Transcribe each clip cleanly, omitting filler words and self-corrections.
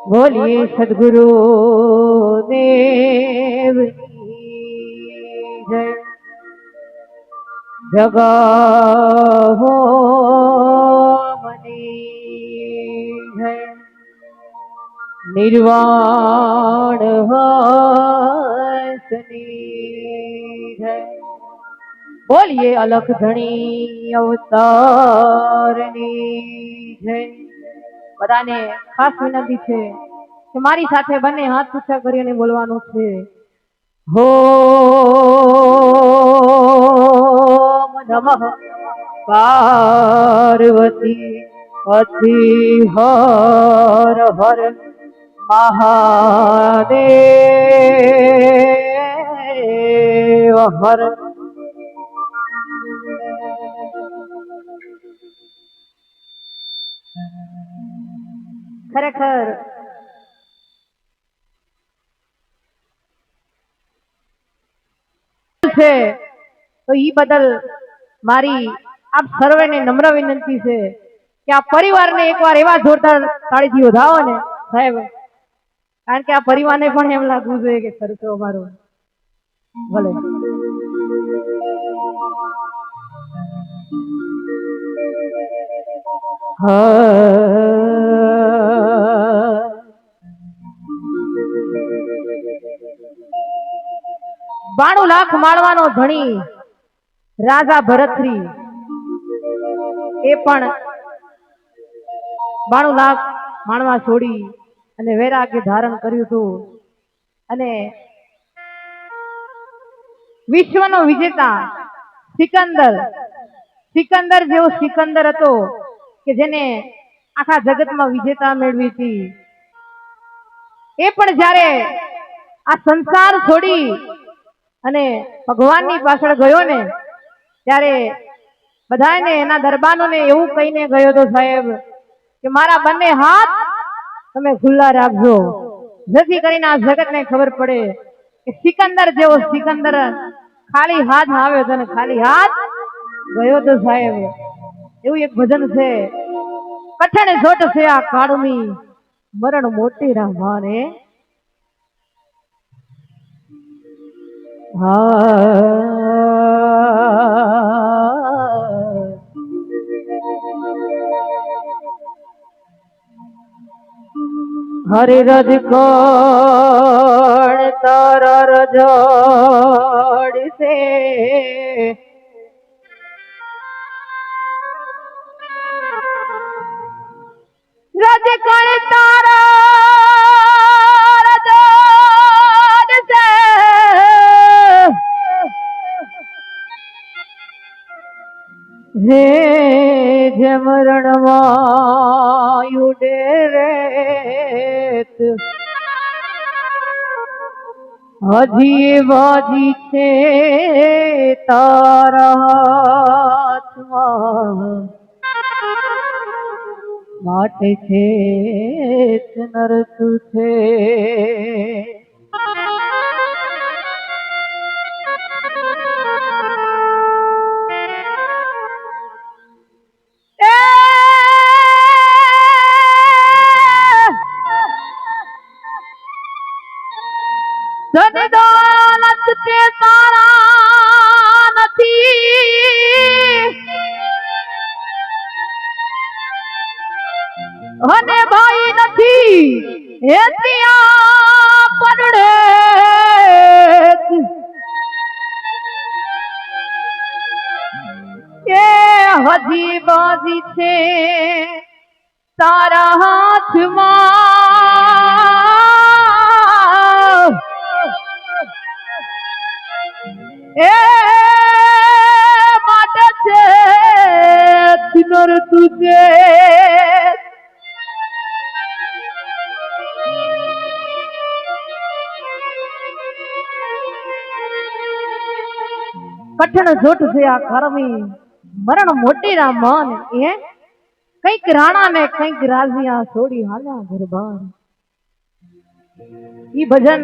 बोलिए सदगुरु देव जय। जगहो मनी है निर्वाण हसनी है। बोलिए अलख धनी अवताરની જય। બધાને ખાસ વિનંતી છે કે મારી સાથે બંને હાથ ઊંચા કરીને બોલવાનું છે ઓમ નમઃ પાર્વતી પતિ હર હર મહાદેવ હર। ખરેખર છે તો ઈ બદલ મારી આપ સર્વેને નમ્ર વિનંતી છે કે આ પરિવારને એકવાર એવા જોરદાર તાળીથી વધાવો ને સાહેબ, કારણ કે આ પરિવારને પણ એમ લાગવું જોઈએ કે ખર્ચો અમારો ભલે। બાણું લાખ માળવાનો ધણી રાજા ભરતશ્રી એ પણ 92 લાખ માણવા છોડી અને વૈરાગ્ય ધારણ કર્યું હતું અને વિશ્વનો વિજેતા સિકંદર જેવો સિકંદર હતો કે જેને આખા જગતમાં વિજેતા મેળવી હતી, એ પણ જ્યારે આ સંસાર છોડી અને ભગવાનની પાછળ ગયો ને ત્યારે બધાને એના દરબારોને એવું કહીને ગયો તો સાહેબ કે મારા બંને હાથ તમે ખુલ્લા રાખજો, જેથી કરીને આ જગતને ખબર પડે કે સિકંદર જેવો સિકંદર ખાલી હાથ આવ્યો તો ને ખાલી હાથ ગયો તો સાહેબ। એવું એક ભજન છે, કઠણ જોટ છે આ કાળની મરણ મોટી રામાને। હરે રજ કોણ તારા રજોડ સે રજ કોણ તારા રજોડ સે હે જમરણમાં ઉડે રેત હજી બાજી છે તારા હાથમાં માટે છે નરતું છે। ધન દોલત તે તારા નથી અને ભાઈ નથી હે ત્યાં પડડે કે હજી બાજી છે તારા હાથમાં એ માટે છે નર તુજે કઠણ જોટ છે આ કરમી મરણ મોટી રામન એ કઈક રાણા ને કઈક રાજીયા છોડી હાલ્યા દરબાર। ઈ ભજન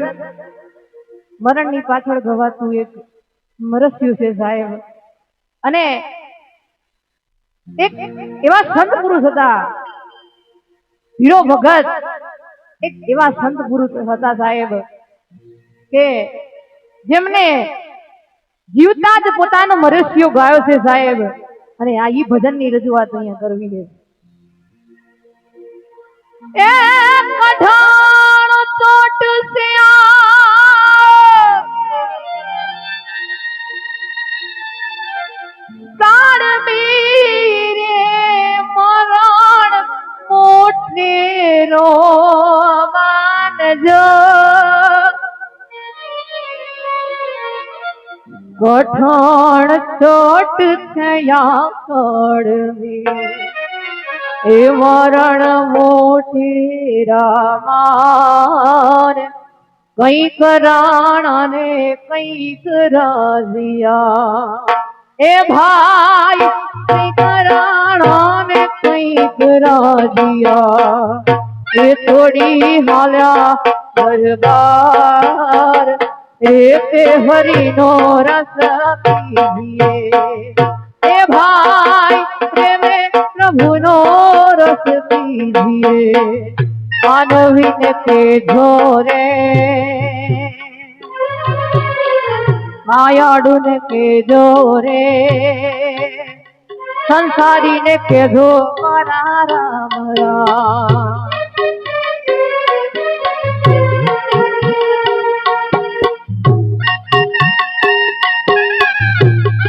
મરણ ની પાછળ ગવાતું એક મરસ્યું છે સાહેબ, અને એક એવા સંત પુરુષ હતા હીરો ભગત એક એવા સંત પુરુષ હતા સાહેબ કે જેમને જીવતા જ પોતાનો મરસ્યો ગાયો છે સાહેબ, અને આ ઈ ભજનની રજૂઆત અહીંયા કરવી છે. એ કઠણ ચોટ સે સાડમી રે મરણ મોટેરો માનજો, કઠણ ચોટ થયા કડવી એ મરણ મોટેરા માન, કઈક રાણા ને કઈક રાજીયા. એ ભાઈ કઈક રાણા ને કઈક રાજીયા, એ થોડી હાલ્યા દરબાર એ હરિનો રસ પીજીએ. એ ભાઈ પ્રેમે પ્રભુનો રસ પીજીએ. માનવીને કેજો રે માયાડુને કેજો રે, સંસારીને કેજો મારા રામ રામ.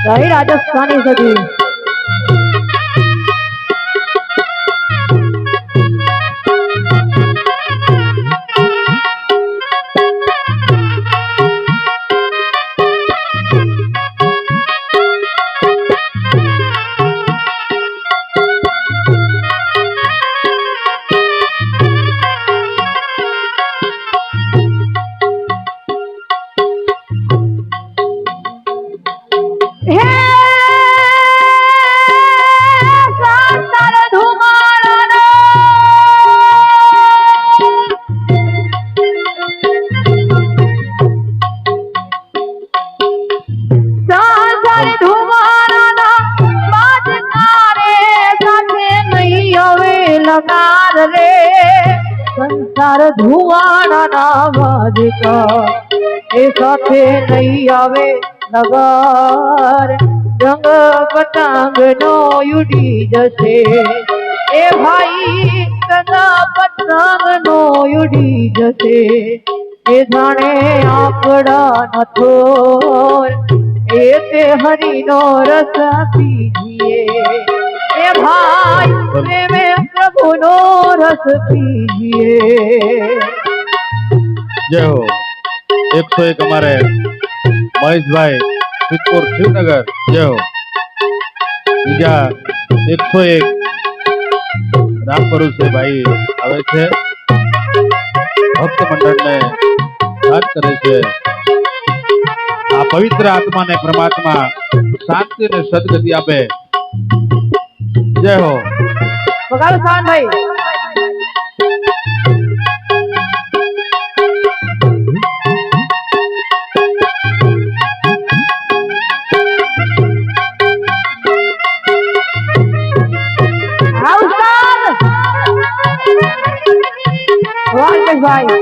જય રાજસ્થાની સજી. સંસાર ધુવાણા ના વાજકા એ સાથે નહીં આવે નગર, રંગ પતંગ નો ઉડી જશે. એ ભાઈ રંગ પતંગ નો ઉડી જશે. એ જાણે આપડા નથોર એ તે હરિનો રસ પીજીએ. એ ભાઈ પ્રેમે પ્રભુનો રસ પીજીએ. જય હો. 101 અમારે મહેશભાઈ સિદ્ધપુર શિવનગર. જય હો. બીજા 101 રામપુરુષ ભાઈ આવે છે, ભક્ત મંડળને યાદ કરે છે. આ પવિત્ર આત્માને પરમાત્મા શાંતિ અને સદગતિ આપે. જય હો. બગાડો શાન ભાઈ. ભાઈ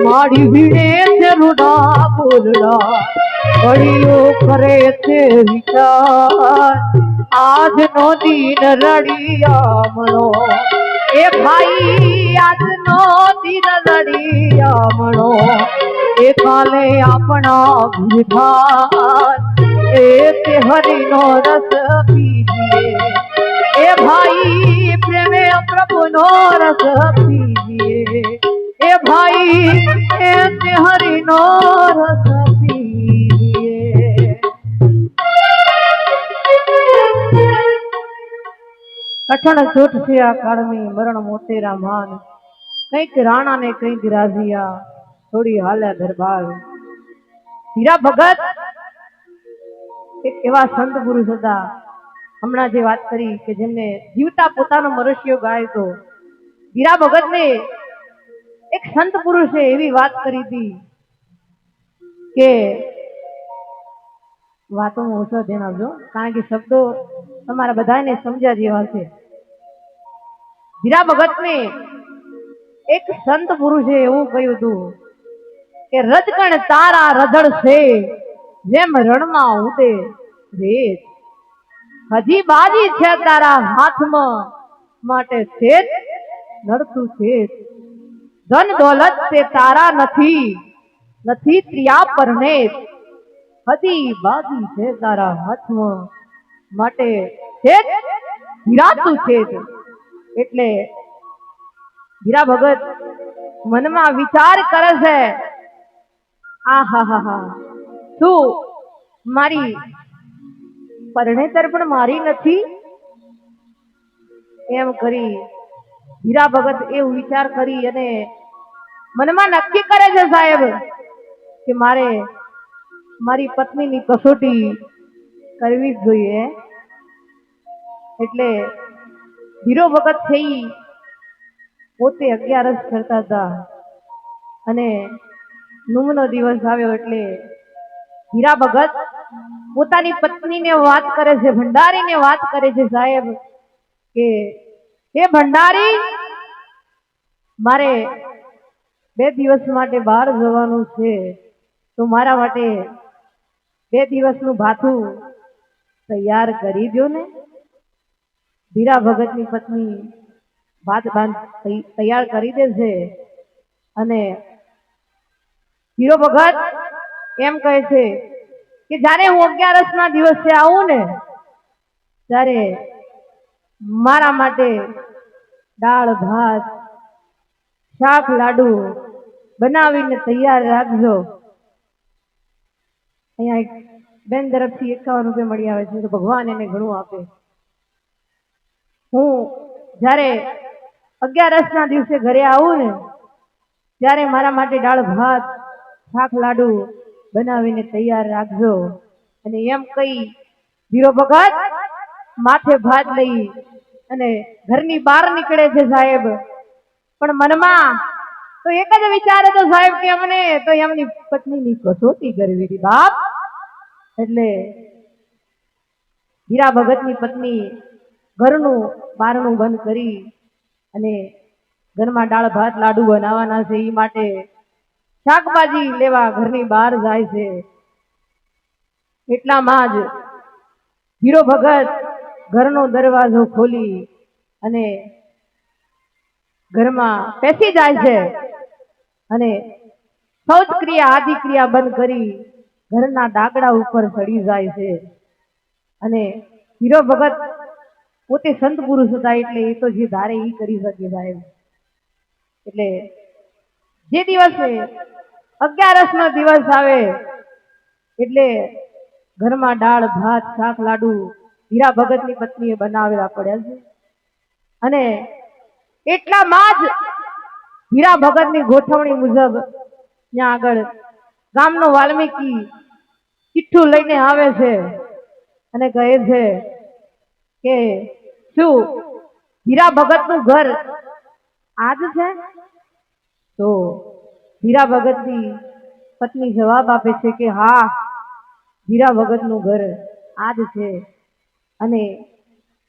મારી ભીડે છે રૂડા બોલડા, ઘડીઓ કરે છે વિચાર, આજનો દિન રડિયામણો. એ ભાઈ આજનો દિન રડિયામણો, એ કાલે આપણા ભૂધાર એ તે હરિનો રસ પીજીએ. એ ભાઈ સદગુરુનો રસ પીજીએ એ ભાઈ એ તે હરિનો રસ પીજીએ કઠણ છૂટ છે આ કાળની મરણ મોતેરા માન કંઈક રાણા ને કંઈક રાજીયા થોડી હાલ્યા દરબાર હીરા ભગત એક એવા સંત પુરુષ હતા હમણાં જે વાત કરી કે જેમને જીવતા પોતાનો મનુષ્ય ગાય તો હીરા ભગત ને એક સંત પુરુષે એવી વાત કરી હતી કે વાતોમાં ઓછો ધ્યાન આપજો કારણ કે શબ્દો તમારા બધાને સમજ્યા જેવા છે હીરા ભગત ને એક સંત પુરુષે એવું કહ્યું હતું કે રજકણ તારા રજળ છે જેમ રણમાં ઉડે રેત હજી બાજી છે તારા હાથમાં માટે છેદ નડતું છે ધન દોલત તે તારા નથી નથી ત્રિયા પરણે હજી બાજી છે તારા હાથમાં માટે છેદ હીરાતું છે એટલે હીરા ભગત મનમાં વિચાર કરે છે આ હા હા હા શું મારી પરણેતર પણ મારી નથી એમ કરી હીરા ભગત એવું વિચાર કરી અને મનમાં નક્કી કરે છે સાહેબ કે મારે મારી પત્નીની કસોટી કરવી જ જોઈએ એટલે હીરો ભગત છે ઈ પોતે 11 કરતા હતા અને નુમનો દિવસ આવ્યો એટલે હીરા ભગત પોતાની પત્નીને વાત કરે છે ભંડારીને વાત કરે છે સાહેબ કે હે ભંડારી મારે 2 દિવસ માટે બહાર જવાનું છે તો મારા માટે 2 દિવસનું ભાથું તૈયાર કરી દો ને હીરા ભગતની પત્ની ભાત તૈયાર કરી દે છે અને હીરો ભગત એમ કહે છે કે જ્યારે હું 11 ના દિવસે આવું ને ત્યારે મારા માટે દાળ ભાત શાક લાડુ બનાવીને તૈયાર રાખજો અહીંયા એક બેન તરફથી 51 રૂપિયા મળી આવે છે તો ભગવાન એને ઘણું આપે હું જ્યારે 11 ના દિવસે ઘરે આવું ને ત્યારે મારા માટે દાળ ભાત શાક લાડુ બનાવીને તૈયાર રાખજો અને એમ કહી હીરો ભગત માથે ભાત લઈ અને ઘરની બહાર નીકળે છે સાહેબ પણ મનમાં તો એક જ વિચાર હતો સાહેબ કે અમને તો એમની પત્નીની કસોટી કરવી હતી બાપ એટલે હીરા ભગતની પત્ની ઘરનું બારણું બંધ કરી અને ઘરમાં દાળ ભાત લાડુ બનાવવાના છે એ માટે શાકભાજી લેવા ઘરની બહાર જાય છે એટલામાં જ હીરો ભગત ઘરનો દરવાજો ખોલી અને ઘરમાં બેસી જાય છે અને શૌચ ક્રિયા આદિ ક્રિયા બંધ કરી ઘરના ડાકડા ઉપર ચડી જાય છે અને હીરો ભગત પોતે સંત પુરુષ હતા એટલે એ તો જે ધારે એ કરી શકે સાહેબ એટલે જે દિવસે 11 નો દિવસ આવે એટલે ઘરમાં દાળ ભાત શાક લાડુ હીરા ભગતની પત્નીએ બનાવેલા પડ્યા છે અને એટલામાં જ હીરા ભગતની ગોઠવણી મુજબ ત્યાં આગળ ગામનો વાલ્મીકી ચિઠ્ઠું લઈને આવે છે અને કહે છે કે શું હીરા ભગતનું ઘર આજ છે તો હીરા ભગતની પત્ની જવાબ આપે છે કે હા હીરા ભગતનું ઘર આજ છે અને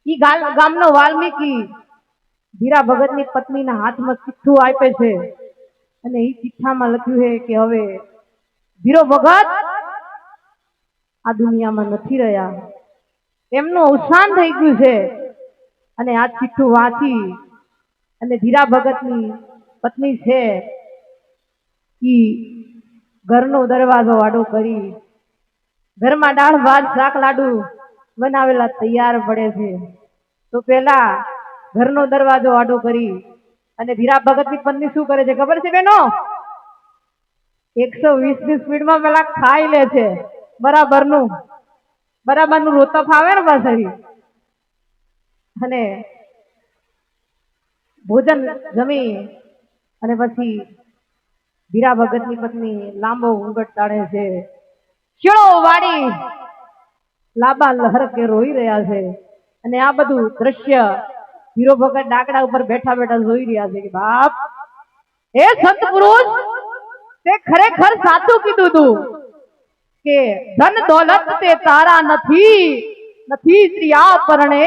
ઈ ગામનો વાલ્મીકી હીરા ભગતની પત્નીના હાથમાં ચિઠ્ઠું આપે છે અને એ ચિઠ્ઠામાં લખ્યું છે કે હવે હીરો ભગત આ દુનિયામાં નથી રહ્યા એમનું અવસાન થઈ ગયું છે અને આ ચિઠ્ઠું વાંચી અને હીરા ભગતની પત્ની છે ઈ ઘરનો દરવાજો વાડો કરી ઘરમાં દાળ ભાત શાક લાડુ બનાવેલા તૈયાર પડે છે તો પેલા ઘરનો દરવાજો આડો કરી અને ધીરા ભગતની પત્ની શું કરે છે ખબર છે બેનો? 120 ની સ્પીડમાં પેલા ખાઈ લે છે બરાબરનું રોતપ આવે ને પાછળ અને ભોજન જમી અને પછી ધીરા ભગતની પત્ની લાંબો ઘૂંઘટ કાઢે છે, શીળો વાળી લાંબા લહરકે રોઈ રહ્યા છે અને આ બધું દ્રશ્ય ધીરો ભગત ડાકડા ઉપર બેઠા બેઠા જોઈ રહ્યા છે કે બાપ એ સંત પુરુષ તે ખરેખર સાચું કીધું તું કે ધન દોલત તે તારા નથી સ્ત્રીયા પરણે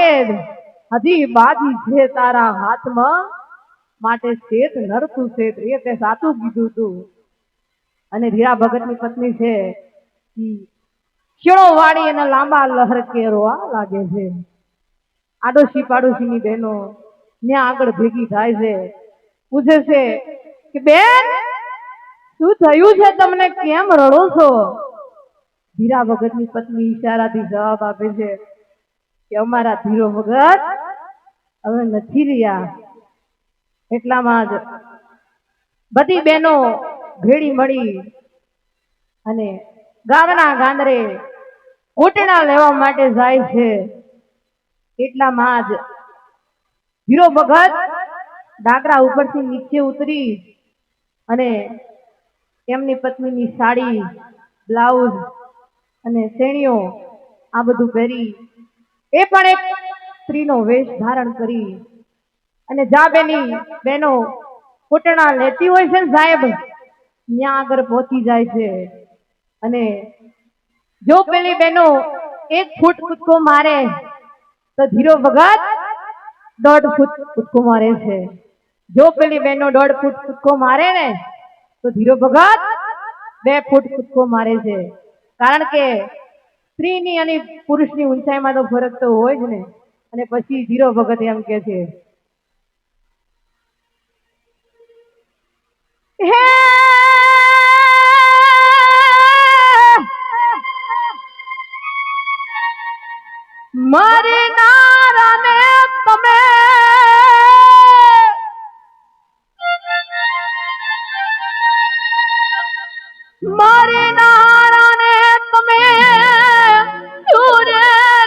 હજી બાજી છે તારા હાથમાં માટે શેત નરતું શેત એ તે સાચું કીધું તું. અને ધીરા ભગતની પત્ની છે શીળો વાળી અને લાંબા લહર કેરોવા લાગે છે. આડોશી પાડોશીની બહેનો ત્યાં આગળ ભેગી થાય છે, પૂછે છે કે બેન શું થયું છે તમને, કેમ રડો છો? ધીરા ભગતની પત્ની ઈશારાથી જવાબ આપે છે કે અમારા ધીરો ભગત હવે નથી રહ્યા. એટલામાં જ બધી બહેનો ભેળી મળી અને ગામના ગાંદરે ઘૂંટણા લેવા માટે જાય છે. એટલામાં જ ધીરો ભગત ડાકરા ઉપરથી નીચે ઉતરી અને એમની પત્નીની સાડી, બ્લાઉઝ અને શેણીઓ આ બધું પહેરી એ પણ એક સ્ત્રીનો વેશ ધારણ કરી અને જા બેનો ઘૂંટણા લેતી હોય છે ને સાહેબ ત્યાં આગળ પહોંચી જાય છે. અને જો પેલી બહેનો 1 ફૂટ કૂદકો મારે તો ધીરો ભગત 1.5 ફૂટ કૂદકો મારે છે. જો પેલી બહેનો 1.5 ફૂટ કૂદકો મારે ને તો ધીરો ભગત 2 ફૂટ કૂદકો મારે છે. કારણ કે સ્ત્રીની અને પુરુષની ઊંચાઈમાં તો ફરક તો હોય જ ને. અને પછી ધીરો ભગત એમ કે છે હે મારી નારાને તમે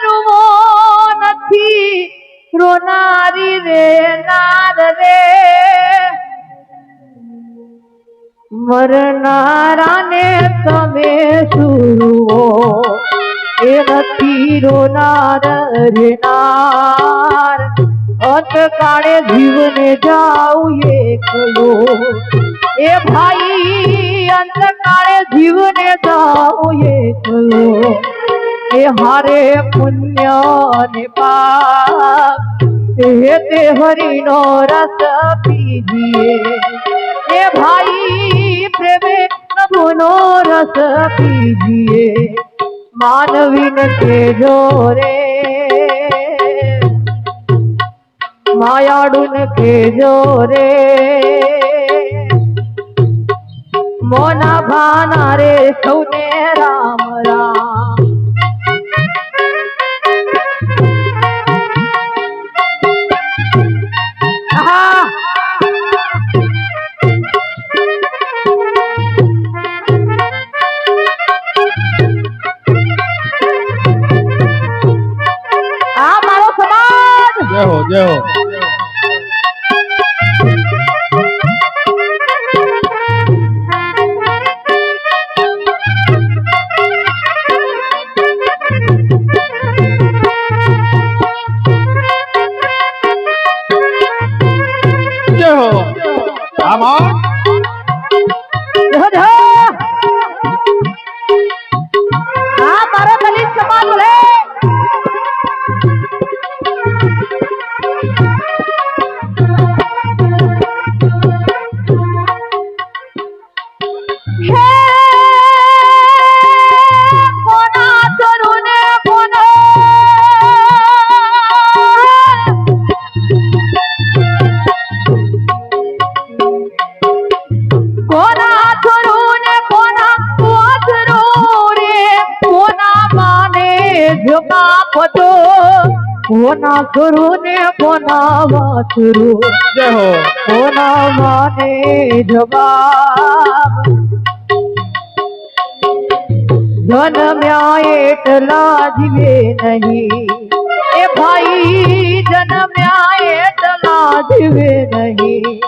રૂવો નથી રોનારી રે નાર રે મરનારાને તમે સુરવો એ નથી રોનાર રે નાર અંતકાળે જીવને જાઉં એકલો એ ભાઈ અંતકાળે જીવને જાઉં એકલો એ હારે પુણ્ય ને પાપ તે હરિનો રસ પીજીએ એ ભાઈ પ્રેમે પ્રભુનો રસ પીજીએ માનવીને કેજો રે માયાડુન કેજો રે મોના ભાના રે સૌને રામ રામ. જય હો. કોના કરું ને કોના વાસરું જય હો કોના માને જવાબ જન્મ્યા એટલા જીવે નહીં એ ભાઈ જન્મ્યા એટલા જીવે નહીં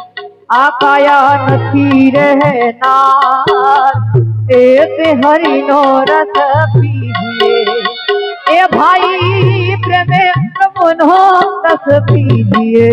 આ કાયા નથી રહેનાર એ તે હરિનો રસ પીજીએ એ ભાઈ પ્રેમે પ્રભુનો રસ પીજીએ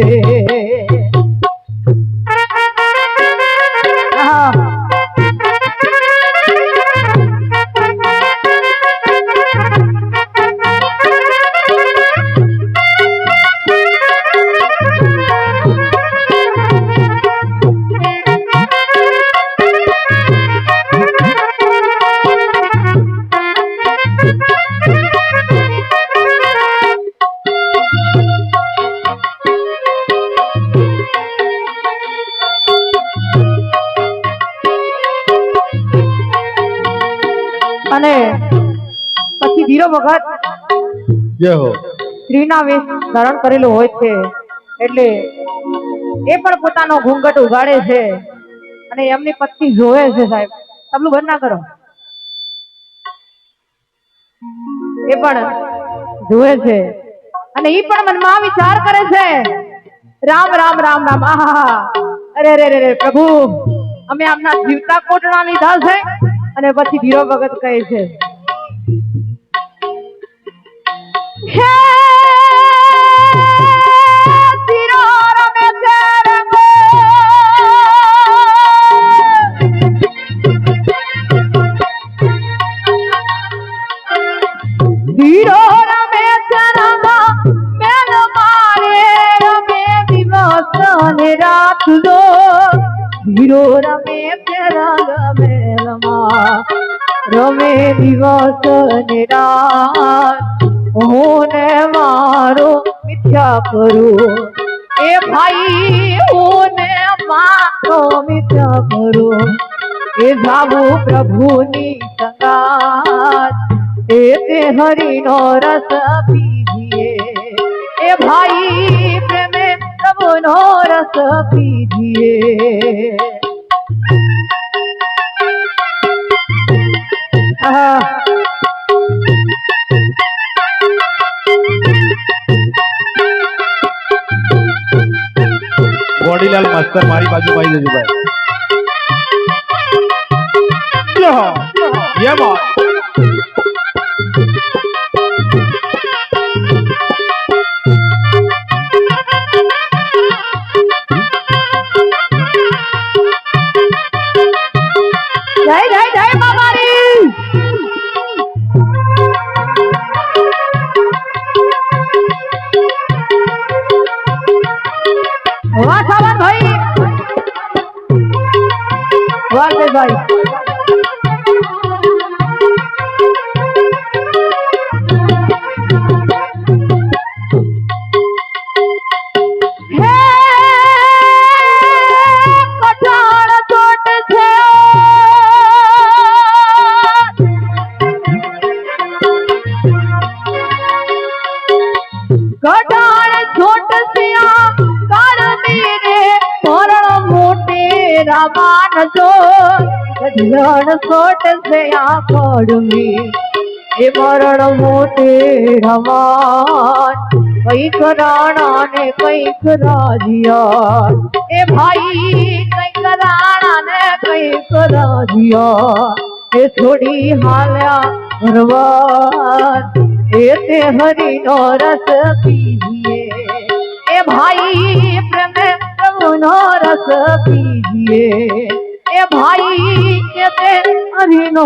અને પછી ધીરો વખત જય હો સ્ત્રીના વેશ ધારણ કરેલો હોય છે એટલે એ પણ પોતાનો ઘૂંઘટ ઉગાડે છે અને એમની પત્ની જોવે છે સાહેબ તબલું બંધ ના કરો એ પણ જોવે છે અને એ પણ મનમાં વિચાર કરે છે રામ રામ રામ રામ આહા અરે રે રે પ્રભુ અમે આમના જીવતા કોટડા લીધા છે અને પછી ધીરો ભગત કહે છે હે ધીરો રમે છે રંગો ધીરો રમે છે રંગો મેલ મારે રમે દિવસ અને રાત લો ધીરો રમે છે રંગ મેલમાં રમે દિવસ ને રાત હું ને મારો મિથ્યા કરું એ ભાઈ હું ને મારો મિથ્યા કરું એ જાબુ પ્રભુની સંગાત એ તે હરિનો રસ પીજીએ એ ભાઈ પ્રેમે પ્રભુનો રસ પીજીએ ગોડીલાલ માસ્ટર મારી બાજુમાં આવી જજો ભાઈ જય હો યે જય જય જય બાબારી વાહ સાવન ભાઈ વાહ ભાઈ रामान जो गजन सोट से आखड़ में ए मरण मोटे रमान कई कराना ने कई कराजिया ए भाई कई कराना ने कई कराजिया ए थोड़ी हाल्या भरवान ए ते हरि नो रस पीजिए ए भाई प्रेम प्रभुनो रस पीजिए ए भाई कहते हरि नो